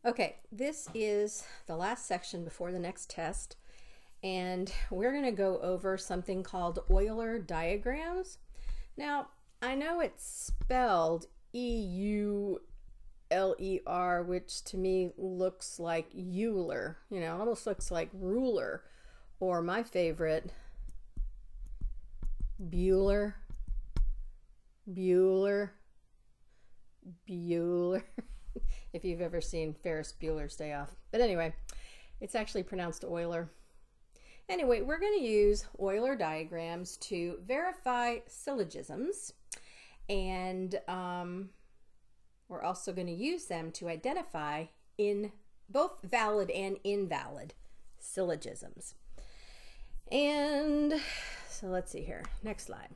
Okay, this is the last section before the next test, and we're going to go over something called Euler diagrams. Now, I know it's spelled E-U-L-E-R, which to me looks like Euler. You know, it almost looks like ruler, or my favorite, Bueller, Bueller, Bueller. If you've ever seen Ferris Bueller's Day Off. But anyway, it's actually pronounced Euler. Anyway, we're going to use Euler diagrams to verify syllogisms, and we're also going to use them to identify in both valid and invalid syllogisms. And so let's see here. Next slide.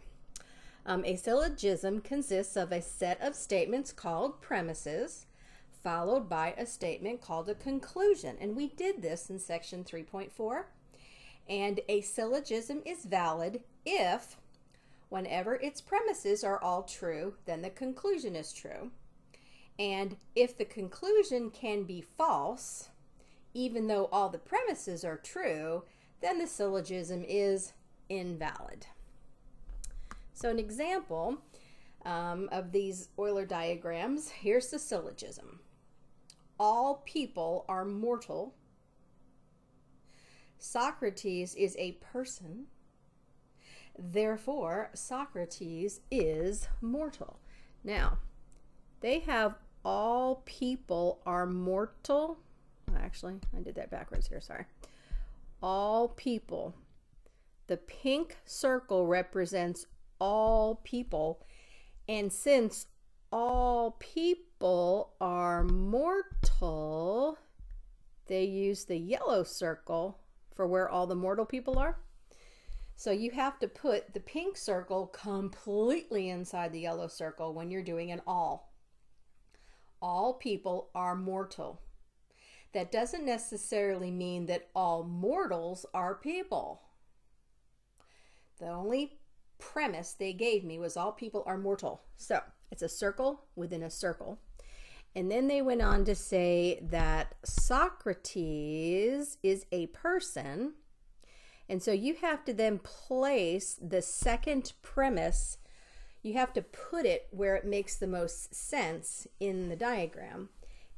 A syllogism consists of a set of statements called premises, followed by a statement called a conclusion. And we did this in section 3.4. And a syllogism is valid if, whenever its premises are all true, then the conclusion is true. And if the conclusion can be false, even though all the premises are true, then the syllogism is invalid. So an example of these Euler diagrams, here's the syllogism. All people are mortal. Socrates is a person. Therefore, Socrates is mortal. Now, they have all people are mortal. Actually, I did that backwards here, sorry. All people. The pink circle represents all people. And since all people are mortal, they use the yellow circle for where all the mortal people are. So you have to put the pink circle completely inside the yellow circle when you're doing an all. All people are mortal. That doesn't necessarily mean that all mortals are people. The only premise they gave me was all people are mortal. So it's a circle within a circle. And then they went on to say that Socrates is a person. And so you have to then place the second premise, you have to put it where it makes the most sense in the diagram.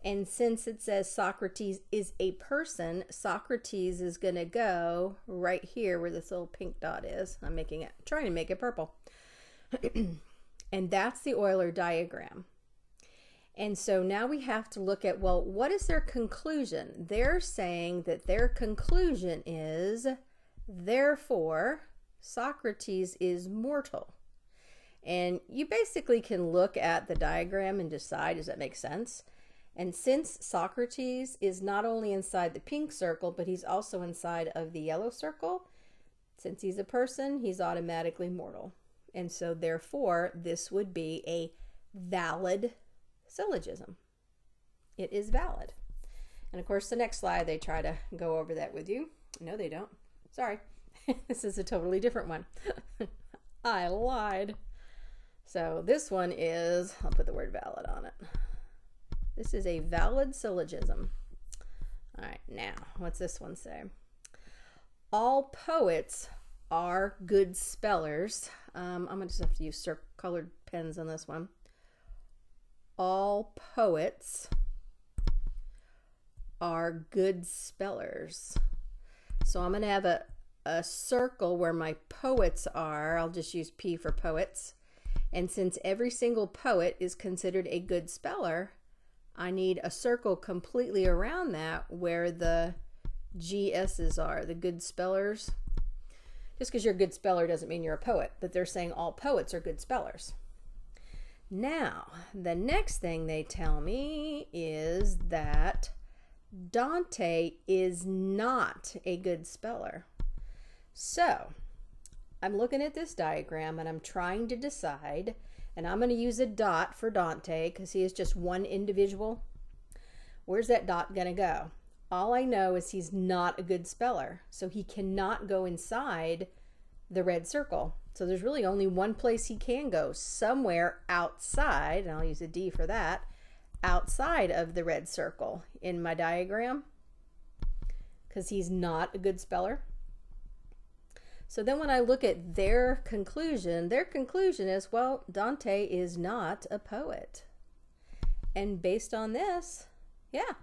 And since it says Socrates is a person, Socrates is going to go right here where this little pink dot is. I'm trying to make it purple. And that's the Euler diagram. And so now we have to look at, well, what is their conclusion? They're saying that their conclusion is, therefore, Socrates is mortal. And you basically can look at the diagram and decide, does that make sense? And since Socrates is not only inside the pink circle, but he's also inside of the yellow circle, since he's a person, he's automatically mortal. And so therefore, this would be a valid syllogism. It is valid. And of course, the next slide, they try to go over that with you. No, they don't. Sorry. This is a totally different one. I lied. So this one is, I'll put the word valid on it. This is a valid syllogism. All right, now, what's this one say? All poets are good spellers. I'm going to just have to use colored pens on this one. All poets are good spellers. So I'm going to have a circle where my poets are. I'll just use P for poets. And since every single poet is considered a good speller, I need a circle completely around that where the GS's are, the good spellers. Just because you're a good speller doesn't mean you're a poet, but they're saying all poets are good spellers. Now, the next thing they tell me is that Dante is not a good speller. So, I'm looking at this diagram and I'm trying to decide, and I'm going to use a dot for Dante because he is just one individual. Where's that dot going to go? All I know is he's not a good speller, so he cannot go inside the red circle. So there's really only one place he can go, somewhere outside, and I'll use a D for that, outside of the red circle in my diagram because he's not a good speller. So then when I look at their conclusion is, well, Dante is not a poet. And based on this, yeah,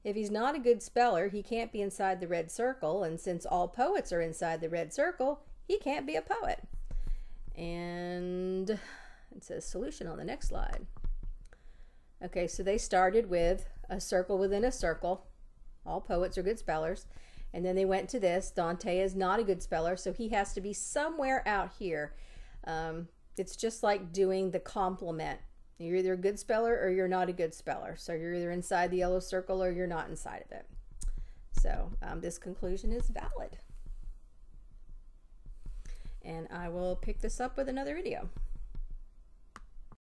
if he's not a good speller, he can't be inside the red circle. And since all poets are inside the red circle, he can't be a poet. And it says solution on the next slide. Okay, so they started with a circle within a circle. All poets are good spellers. And then they went to this. Dante is not a good speller, so he has to be somewhere out here. It's just like doing the complement. You're either a good speller or you're not a good speller. So you're either inside the yellow circle or you're not inside of it. So this conclusion is valid. And I will pick this up with another video.